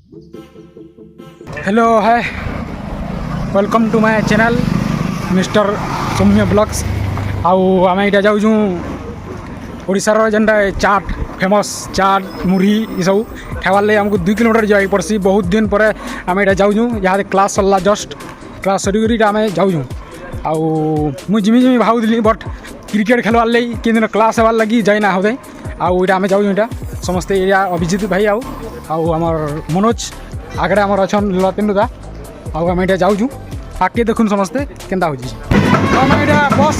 Hello hi welcome to my channel mister Saumya blogs. आउ आम यहाँ जाऊँ ओडार जेनटा चाट फेमस चाट मुढ़ी ये सब खावार लगे आमको 2 किलोमीटर जावाक पड़सी। बहुत दिन पर आम यहाँ जाऊँ यहाँ क्लास सरला जस्ट क्लास सर आम जाऊँ आउ जिमी भावुली बट क्रिकेट खेलवार लगी कि दिन क्लास होवार लगी जाइना होते आउ आम जाऊँ यहाँ समस्ते एरिया अभिजित भाई आउ आमर मनोज आगे आमर अच्छा लतेन दा आम यहाँ जाऊँ आगे देखुन समस्ते केन्ता हो बस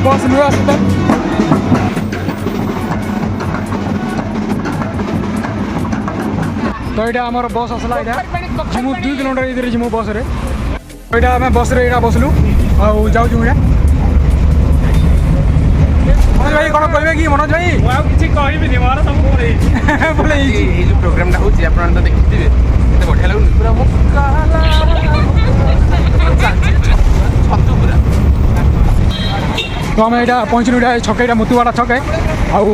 बस नुआ तो यहाँ आमर बस आसला यहाँ जिमु 2 किलोमीटर इधर जिमु बस रे यहाँ आम बस रे यहाँ बसलु आउ जाऊँ यहाँ मनोज भाई कौन कहे कि मनोज भाई किसी कहबी मोर सब बोले ये जो प्रोग्रामटा होची आपण तो देखिथिबे एते बढ़िया लागु पूरा मुकाला छतु पूरा। तो आम यहाँ पहुँचलु यहाँ छक यहाँ मुतुवाड़ा छक है आउ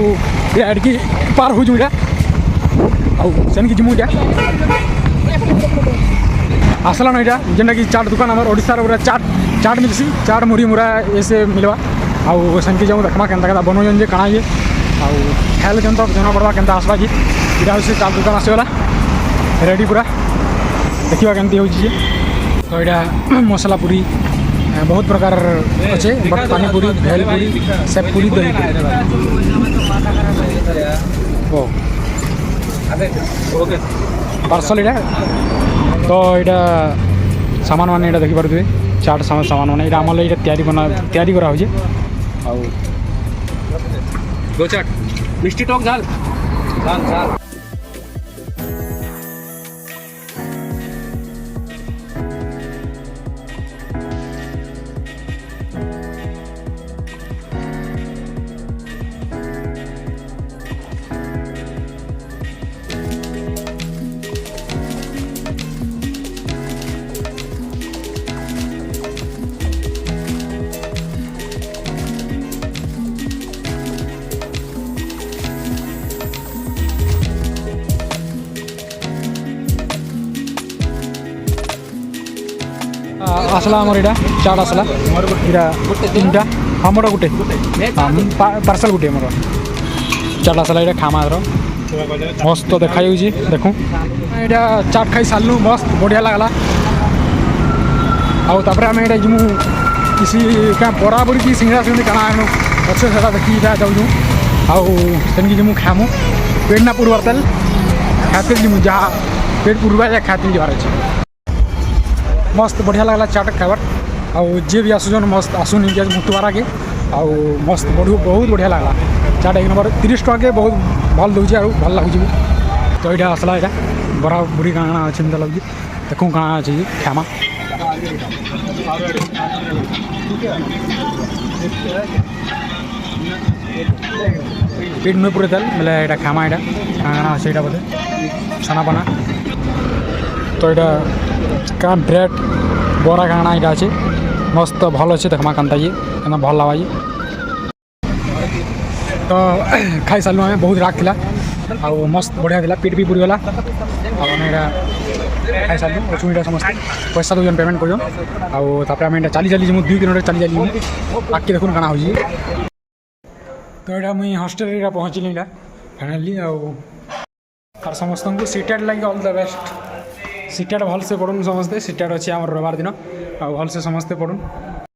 ये पार हो यहाँ आउ सेन की जिमु यहाँ आसलान यहाँ जेनटा कि चाट दुकान आम ओडार पूरा चाट मिलसी चाट मुढ़ी मुरा ऐसे मिलवा आउ सेनकी जाऊँ देखमा केन्ता केन्ता बनौन जे काଣା ये आउ खाइले जन तो जना पड़वा केन्ता आसवा जी इटा हूँ चाट दुकान आसगला रेडी पूरा देखा केमती हो। तो यहाँ मसला पूरी बहुत प्रकार अच्छे बट पानी पूरी भेल पूरी सेब पूरी दही पार्सल यहाँ। तो यहाँ सामान मान यहाँ देखिपे चाट सामान मान यहाँ आम तैयारी करा आउ दो चाट मिष्टी टॉक झाल झाल झाल आसला आमर यहाँ चाट आसला यहाँ 3टा आमर गोटे पार्सल गोटे मोर चाट आसला यहाँ खामा मस्त देखा देखूँ यहाँ चाट खाई सारू मस्त बढ़िया लगला आउे आम यहाँ जिमु किसी क्या बड़ा बड़ी कि सिंगड़ा सिंगड़ी काଣା अच्छे से देखी जाऊँ आउ सेनकी जिमु खामु पेट ना पुरबार तेल खाते जिमु जहाँ पेट पुरवा या खाते जबार अच्छे मस्त बढ़िया लगला चाट खाइबार आउ जे भी आसुन मस्त आसुन इंडिया मुतुवारा के आउ मस्त बहुत बढ़िया लगला चाट 1 नंबर 30 टका के बहुत भल दूसरी और भल लगुच। तो यहाँ आसला यहाँ बड़ा बुढ़ी काଣା अच्छे मतलब लगे देखूँ काଣା अच्छे खामा पेट में पूरे तेल मतलब यहाँ खामा यहाँ काଣା अच्छे यहाँ बोले छाना पाना। तो यहाँ क्या ब्रेड बरा काଣା यहाँ अच्छे मस्त भल अच्छे देखमा केन्ता ये केना भल लगा ये। तो खाई सारू आम बहुत राग थिला आउ मस्त बढ़िया थिला पेट भी पुरीगला आम यहाँ खाई सारू अच्छु यहाँ समस्त पैसा दून पेमेंट कर आम यहाँ चली चली 2 किलोमीटर चली चली आगे देखुन काଣା हो। तो यहाँ मुझे हस्टेल पहुँचली यहाँ फाइनाली आर समस्त को सीटेड लगे ऑल द बेस्ट सीटेड भल से पढ़ुन समस्ते सीटेड अच्छे आम रविवार दिन आ भल से समस्ते पढ़ुन।